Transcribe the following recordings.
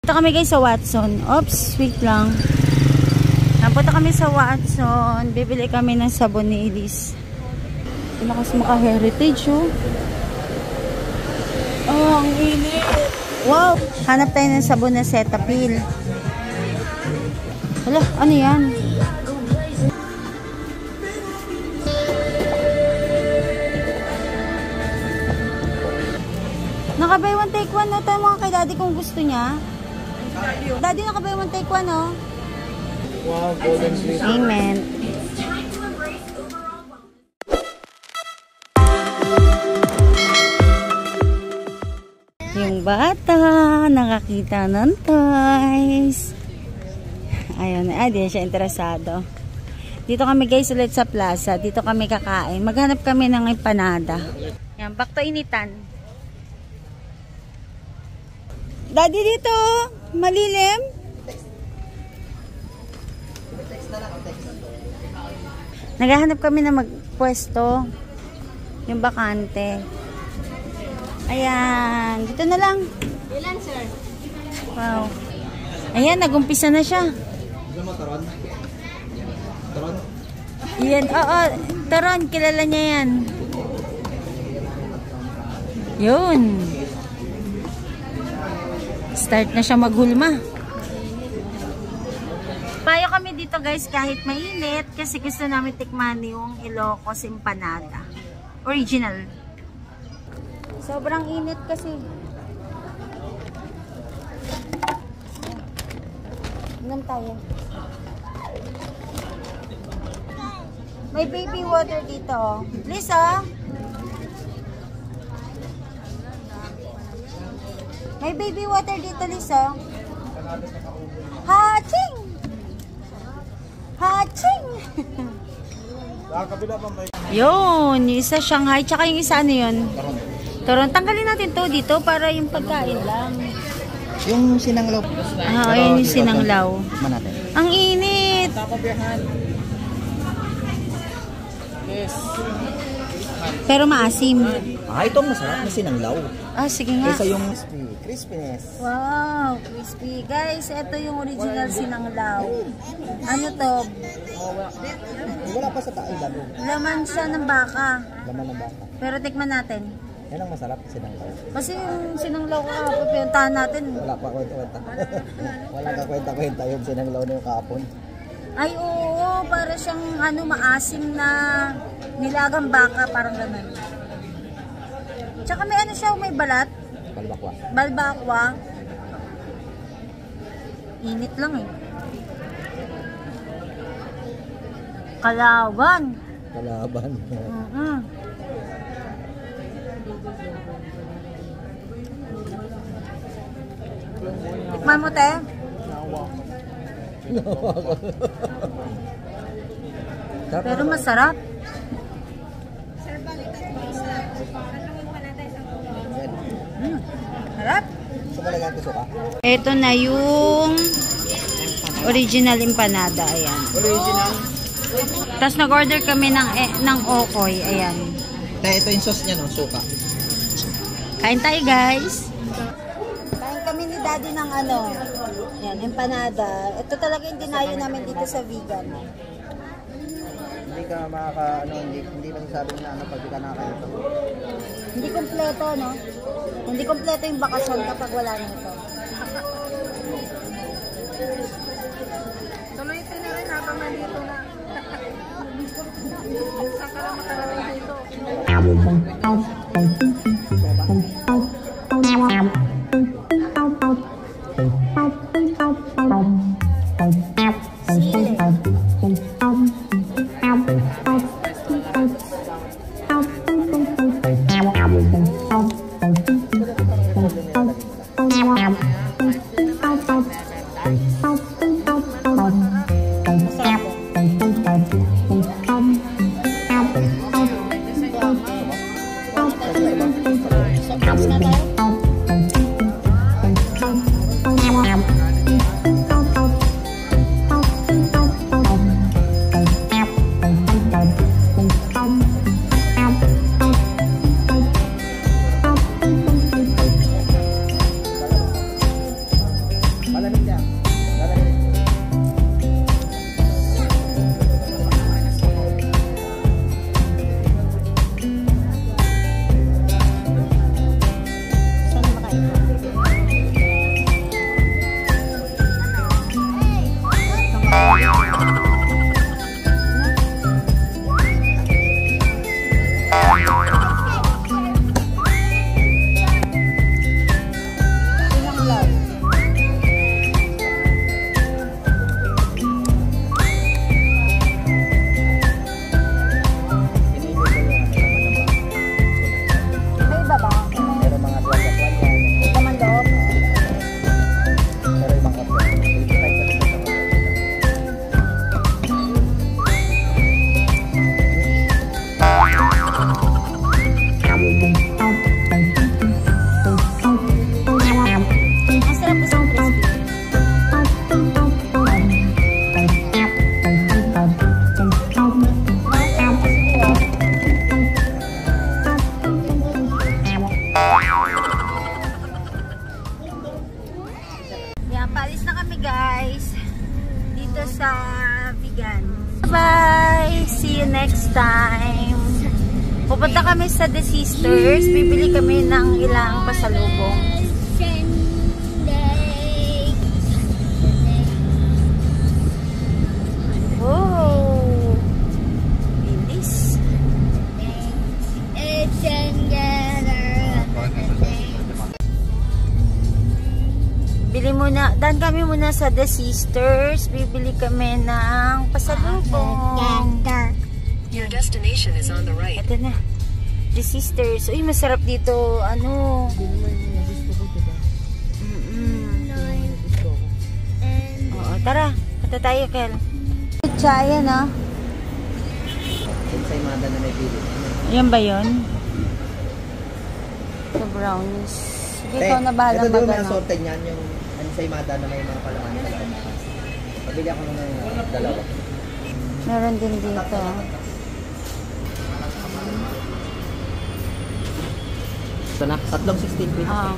Punta kami guys sa Watson. Oops, wait lang. Napunta kami sa Watson. Bibili kami ng sabon ni Elise. Lakas maka-heritage oh. Oh, ang init. Wow, hanap tayo ng sabon na Cetaphil. Hala, ano yan? Naka-buy one take one, no? Ito mga kay daddy kung gusto niya. Daddy, naka-buy one take one, no? Wow, golden sleeve. Amen. Yung bata, nakakita ng toys. Ayun, di siya interesado. Dito kami guys ulit sa plaza. Dito kami kakain. Maghanap kami ng empanada. Yan, back to initan. Daddy dito, malilim. Naghahanap kami na magpwesto. Yung bakante. Ayan, dito na lang. Ilan, sir? Wow. Ayan, nagumpisa na siya. Alam mo, Taron? Taron? Yan, oo, Taron, kilala niya yan. Yun. Start na siya maghulma. Payo kami dito guys kahit mainit kasi gusto namin tikman yung Ilocos empanada. Original. Sobrang init kasi. Inom tayo. May baby water dito. Lisa? May baby water dito, Lisa. Haching! Haching! Yun, yung isa Shanghai, tsaka yung isa ano yun? Taron. Tanggalin natin to dito para yung pagkain lang. Yung sinanglaw. Ah, ayun yung sinanglaw. Manate. Ang init! Yes. Pero maasim. Ito ang masarap na sinanglaw. Ah, sige nga. Kaysa yung crispiness. Wow, crispy. Guys, ito yung original sinanglaw. Ano to? Wala pa sa taal ba? Laman siya ng baka. Laman ng baka. Pero tikman natin. Yan ang masarap sinanglaw. Kasi yung sinanglaw ko pinuntahan natin. Wala pa kwenta-kwenta. Wala ka kwenta-kwenta yung sinanglaw na yung kapon. Ay oo, para siyang ano maasim na nilagang baka, parang ganun. Tsaka may ano siya, may balat. Balbakwa. Balbakwa. Init lang eh. Kalaban. Kalaban. Tikman mo, te. Pero masarap. Harap. Ito na yung original empanada. Ayan. Original. Tapos nag-order kami ng okoy. Ayan. Ito yung sauce niya, no? Suka. Kain tayo, guys. Kain kami ni Daddy ng ano. Ayan, empanada. Ito talaga yung dinayo namin dito sa vegan. Hindi ka hindi masasabing na ano pag di ka nakakain ito. Hindi kompleto, no? Hindi kompleto yung bakasyon kapag wala nito. Tuloy ito na rin habang nandito na. Saan ka lang makarating dito? Malamig siya. Malamig. Saan makain? Paalis na kami guys dito sa Vigan. Bye! See you next time. Pupunta kami sa The Sisters. Bibili kami ng ilang pasalubong. Oh! Bilis. Bili muna, dan kami muna sa The Sisters. Bibili kami ng pasalubong. Your destination is on the right. Ito na. The Sisters. Uy, masarap dito. Ano? Oo, tara. Punta tayo, Kel. Chaya na. Sa imada na may pili. Yan ba yun? The brownies. Sige, ikaw na bahala ito doon mag-ano. yung sorted niyan, yung sa imada na may mga palaman sa loob. Pabili ako ng dalawa. Meron din dito. Ito na, tatlong 16 pesos. Oo.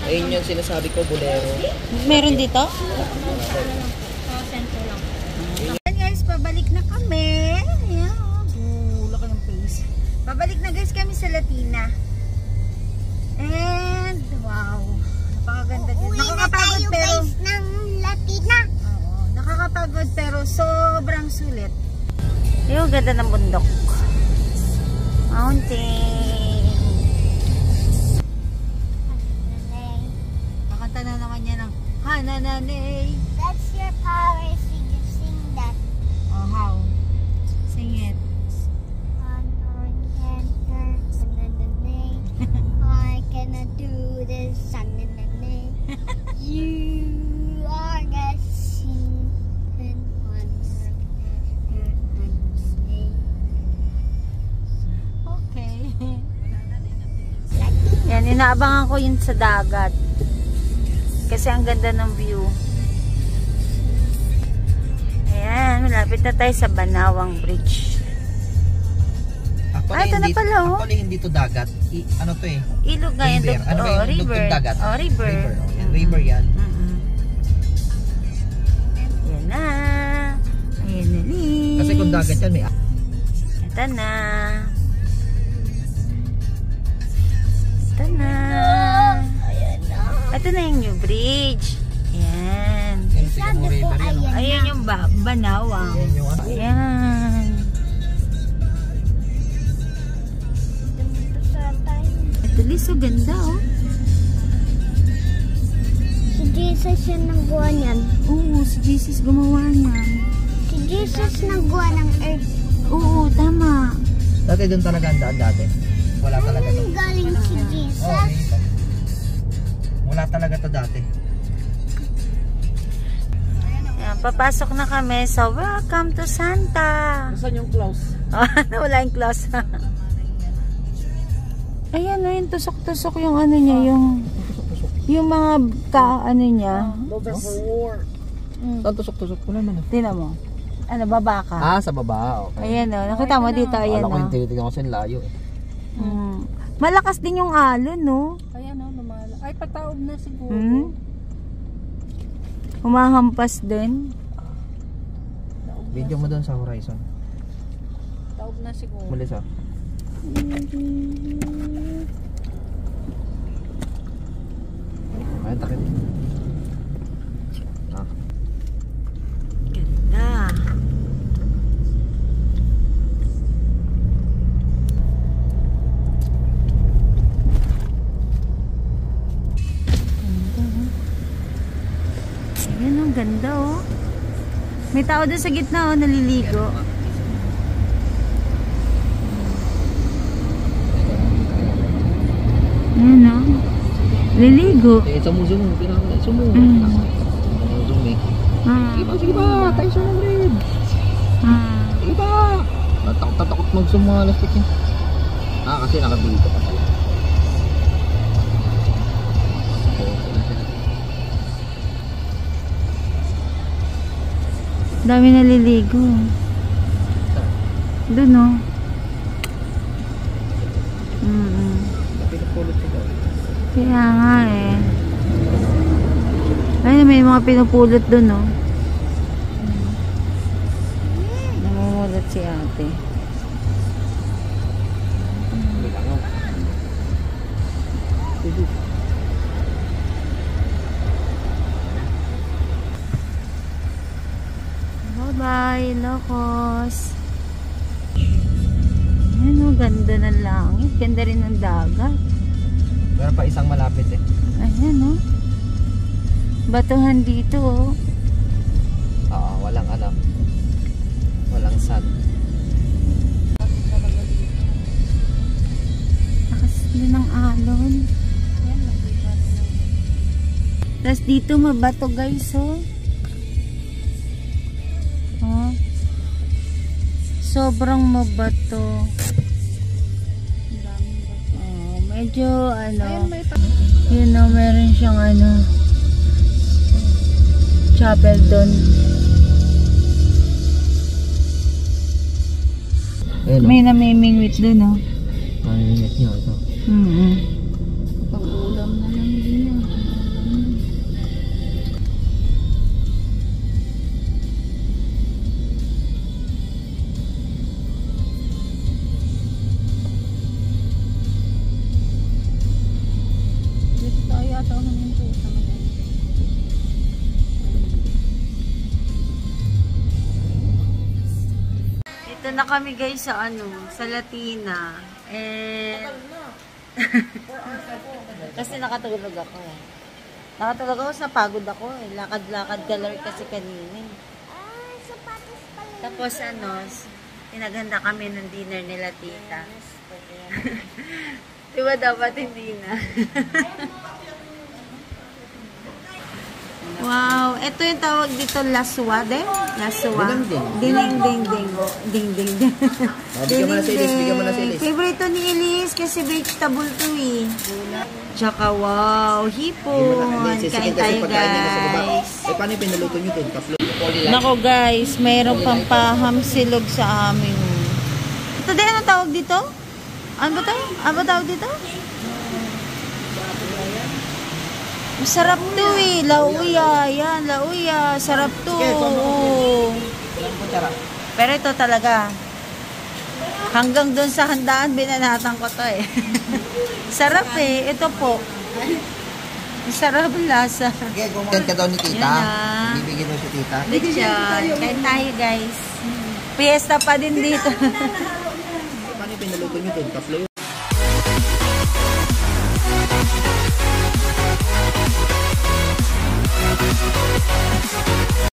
Ayun yung sinasabi ko, bolero. Meron dito? Ayan guys, pabalik na kami. Ayan, laki ng face. Pabalik na guys kami sa Latina. And, wow. Napakaganda dito. Nakakapagod pero... ng Latina. Oo, nakakapagod pero sobrang sulit. Yung ganda ng bundok. Mountain. Kakanta na naman niya ng Hananane. That's your power. You sing that. Oh, how? Sing it. I cannot do this. You are the sing and Okay. Yan, inaabangan ko yun sa dagat. Kasi ang ganda ng view. Ayan, malapit na tayo sa Banawang Bridge. Ito na pala, oh. Actually, hindi to dagat. Ano to eh? Ilog nga yung River. Ano ba yung river. dugtong dagat? Oh, river. River yan. Yan na. Ayan na, Liz. Kasi kung dagat yan, may... Ito na. Ito na. Ito na yung new bridge. Ayan. Yung Sigamo River yan. Ayan yung Banawang. Yan yung ano. Ayan. Ito, Liz, so ganda, oh. Si Jesus yung nagawa niyan. Oo, si Jesus gumawa niyan. Si Jesus nagawa ng earth. Oo, tama. Dati doon talaga ang daan dati. Wala talaga to. Ang galing si Jesus. Wala talaga to dati. Ayan, papasok na kami. So, welcome to Santa. Saan yung close? Wala yung close. Ayan, ayun, tusok-tusok yung ano niya, yung mga ano niya. Saan tusok-tusok? Wala man. Tingnan mo. Ano, baba ka? Ah, sa baba. Okay. Ayan, oh. Nakita mo dito, ayan, Alam ko oh. yung tinitignan ko sa layo eh. Malakas din yung alon, no? Ayan o, lumala. Ay, pataob na siguro. Humahampas din. Video mo doon sa horizon. Taob na siguro. Mulis ah. Ayun, takip. Ah. Ganda. Ayan, ang ganda oh. May tao doon sa gitna oh, naliligo. Ayan oh. Liligo. Sumo. Sumo. Sumo eh. Sige ba? Tayo sumo rin. Sige ba? Takot mag-sumo mga lastik eh. Kasi nakabili ko pa pala. Dami naliligo. Doon oh. Pinupulot ko daw. Kaya nga eh. Ayun, may mga pinupulot doon oh. Namumulot si ate. Bye-bye, Locos. Ayan oh, ganda ng langit. Ganda rin ng dagat. Meron pa isang malapit eh. Ayan oh. Batuhan dito oh. Oo, walang alam. Walang sun. Lakas din ng alon. Tapos dito mabato guys oh. Oh. Sobrang mabato. Oh, medyo ano. Yun know, meron siyang ano. Chapel doon. May namimingwit doon oh. Namimingwit niya ito. Pag-ulam na lang din yan. Dito tayo ata ako namin ito sa mga. Ito na kami guys sa ano, sa Latina. And kasi nakatulog ako eh. Nakatulog ako, napagod ako eh. Lakad-lakad galore kasi kanina eh. Sapatos pala. Tapos ano, pinaganda kami ng dinner nila tita. Diba dapat hindi na? Wow, ito yung tawag dito laswa din. Laswa. Ding ding ding. Ding ding ding. Bigyan mo na si Elise, bigyan mo na si Elise. Favorite ni Elise kasi vegetable to eh. Tsaka wow, hipon. Kain tayo guys. Paano yung pinuluto nyo doon? Nako guys, mayroon pang pahamsilog sa amin. Ito din ang tawag dito? Ano ba to? Ano ba tawag dito? Masarap to eh. Lauya. Yan, lauya. Sarap to. Pero ito talaga. Hanggang doon sa handaan, binanatan ko to eh. Sarap eh. Ito po. Masarap ang lasa. Okay, kumain ka daw ni tita. Yan ah. Bibigyan mo si tita. Lechon. Kain tayo guys. Fiesta pa din dito. Paano yung pinuluto nyo doon? Kaplo yun.